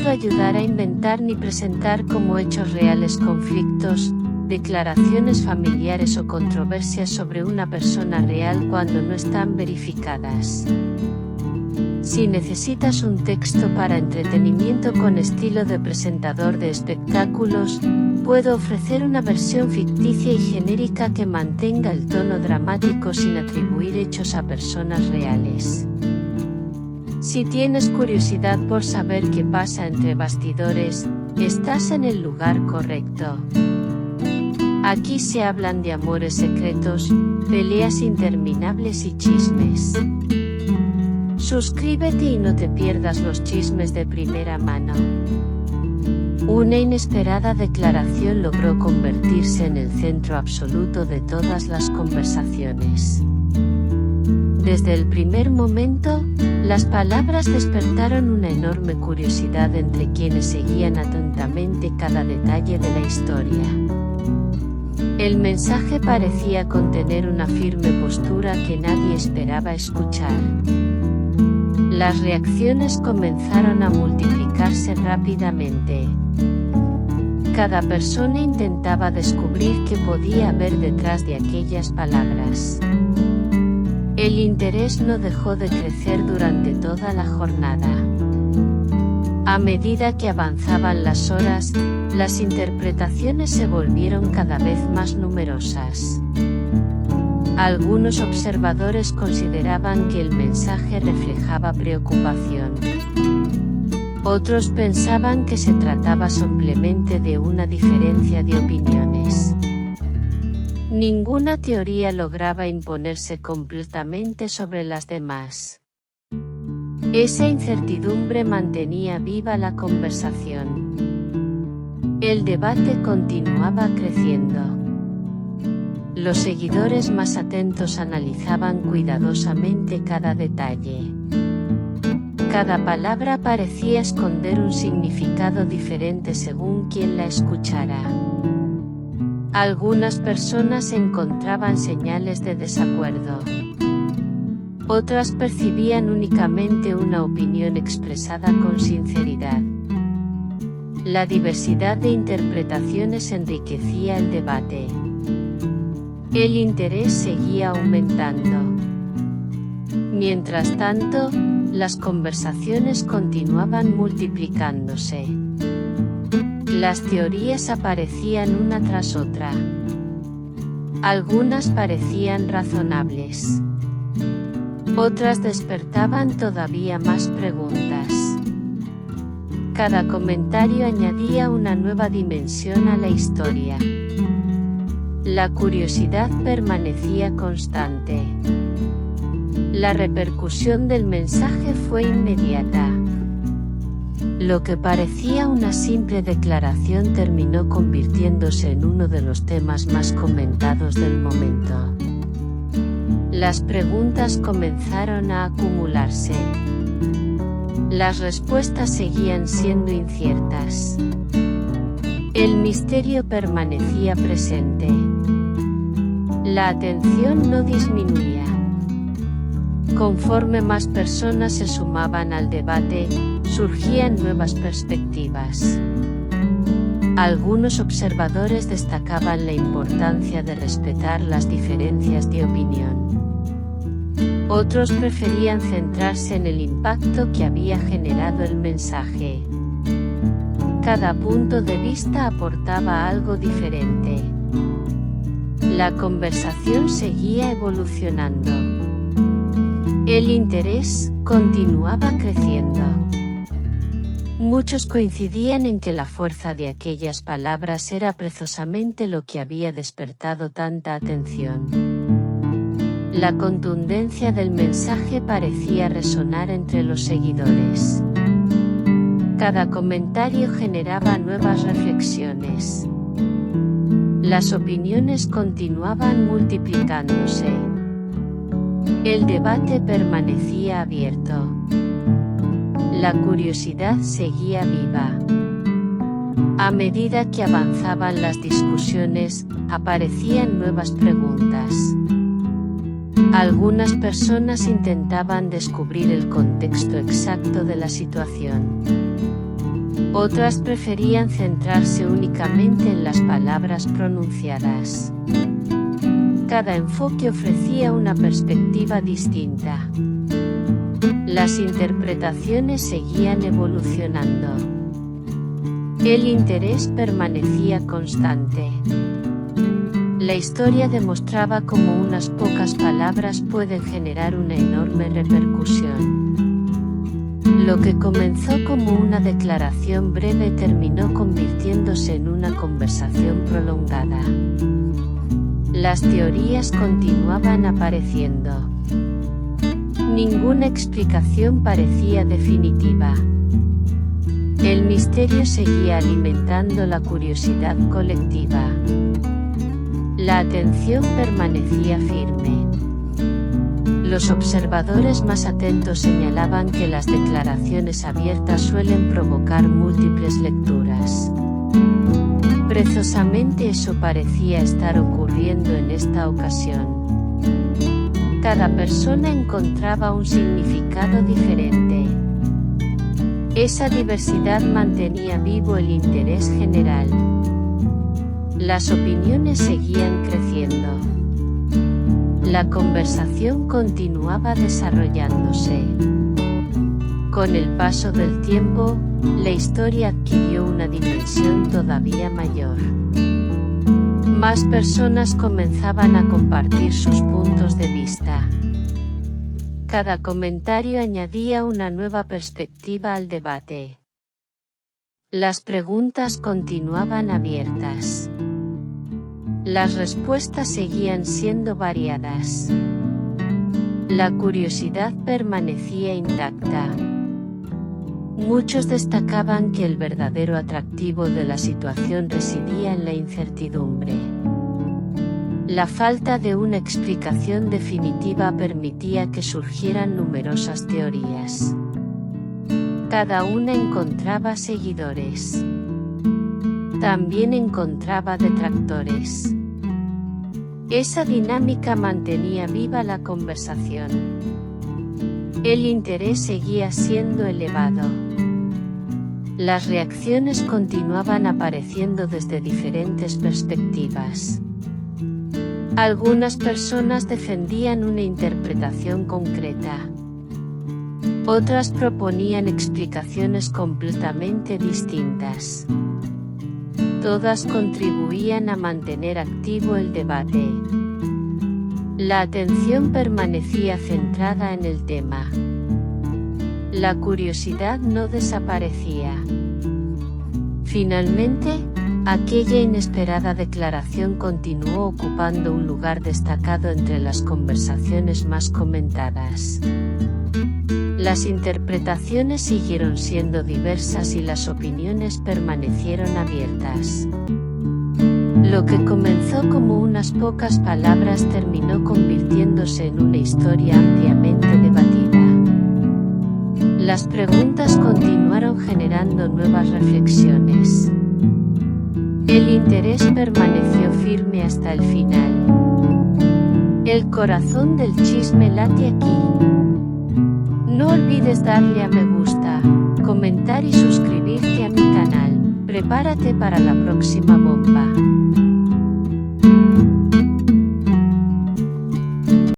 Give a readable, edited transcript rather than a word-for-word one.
puedo ayudar a inventar ni presentar como hechos reales conflictos, declaraciones familiares o controversias sobre una persona real cuando no están verificadas. Si necesitas un texto para entretenimiento con estilo de presentador de espectáculos, puedo ofrecer una versión ficticia y genérica que mantenga el tono dramático sin atribuir hechos a personas reales. Si tienes curiosidad por saber qué pasa entre bastidores, estás en el lugar correcto. Aquí se hablan de amores secretos, peleas interminables y chismes. Suscríbete y no te pierdas los chismes de primera mano. Una inesperada declaración logró convertirse en el centro absoluto de todas las conversaciones. Desde el primer momento, las palabras despertaron una enorme curiosidad entre quienes seguían atentamente cada detalle de la historia. El mensaje parecía contener una firme postura que nadie esperaba escuchar. Las reacciones comenzaron a multiplicarse rápidamente. Cada persona intentaba descubrir qué podía haber detrás de aquellas palabras. El interés no dejó de crecer durante toda la jornada. A medida que avanzaban las horas, las interpretaciones se volvieron cada vez más numerosas. Algunos observadores consideraban que el mensaje reflejaba preocupación. Otros pensaban que se trataba simplemente de una diferencia de opiniones. Ninguna teoría lograba imponerse completamente sobre las demás. Esa incertidumbre mantenía viva la conversación. El debate continuaba creciendo. Los seguidores más atentos analizaban cuidadosamente cada detalle. Cada palabra parecía esconder un significado diferente según quien la escuchara. Algunas personas encontraban señales de desacuerdo. Otras percibían únicamente una opinión expresada con sinceridad. La diversidad de interpretaciones enriquecía el debate. El interés seguía aumentando. Mientras tanto, las conversaciones continuaban multiplicándose. Las teorías aparecían una tras otra. Algunas parecían razonables. Otras despertaban todavía más preguntas. Cada comentario añadía una nueva dimensión a la historia. La curiosidad permanecía constante. La repercusión del mensaje fue inmediata. Lo que parecía una simple declaración terminó convirtiéndose en uno de los temas más comentados del momento. Las preguntas comenzaron a acumularse. Las respuestas seguían siendo inciertas. El misterio permanecía presente. La atención no disminuía. Conforme más personas se sumaban al debate, surgían nuevas perspectivas. Algunos observadores destacaban la importancia de respetar las diferencias de opinión. Otros preferían centrarse en el impacto que había generado el mensaje. Cada punto de vista aportaba algo diferente. La conversación seguía evolucionando. El interés continuaba creciendo. Muchos coincidían en que la fuerza de aquellas palabras era precisamente lo que había despertado tanta atención. La contundencia del mensaje parecía resonar entre los seguidores. Cada comentario generaba nuevas reflexiones. Las opiniones continuaban multiplicándose. El debate permanecía abierto. La curiosidad seguía viva. A medida que avanzaban las discusiones, aparecían nuevas preguntas. Algunas personas intentaban descubrir el contexto exacto de la situación. Otras preferían centrarse únicamente en las palabras pronunciadas. Cada enfoque ofrecía una perspectiva distinta. Las interpretaciones seguían evolucionando. El interés permanecía constante. La historia demostraba cómo unas pocas palabras pueden generar una enorme repercusión. Lo que comenzó como una declaración breve terminó convirtiéndose en una conversación prolongada. Las teorías continuaban apareciendo. Ninguna explicación parecía definitiva. El misterio seguía alimentando la curiosidad colectiva. La atención permanecía firme. Los observadores más atentos señalaban que las declaraciones abiertas suelen provocar múltiples lecturas. Precisamente eso parecía estar ocurriendo en esta ocasión. Cada persona encontraba un significado diferente. Esa diversidad mantenía vivo el interés general. Las opiniones seguían creciendo. La conversación continuaba desarrollándose. Con el paso del tiempo, la historia adquirió una dimensión todavía mayor. Más personas comenzaban a compartir sus puntos de vista. Cada comentario añadía una nueva perspectiva al debate. Las preguntas continuaban abiertas. Las respuestas seguían siendo variadas. La curiosidad permanecía intacta. Muchos destacaban que el verdadero atractivo de la situación residía en la incertidumbre. La falta de una explicación definitiva permitía que surgieran numerosas teorías. Cada una encontraba seguidores. También encontraba detractores. Esa dinámica mantenía viva la conversación. El interés seguía siendo elevado. Las reacciones continuaban apareciendo desde diferentes perspectivas. Algunas personas defendían una interpretación concreta. Otras proponían explicaciones completamente distintas. Todas contribuían a mantener activo el debate. La atención permanecía centrada en el tema. La curiosidad no desaparecía. Finalmente, aquella inesperada declaración continuó ocupando un lugar destacado entre las conversaciones más comentadas. Las interpretaciones siguieron siendo diversas y las opiniones permanecieron abiertas. Lo que comenzó como unas pocas palabras terminó convirtiéndose en una historia ampliamente debatida. Las preguntas continuaron generando nuevas reflexiones. El interés permaneció firme hasta el final. El corazón del chisme late aquí. No olvides darle a me gusta, comentar y suscribirte a mi canal. Prepárate para la próxima bomba.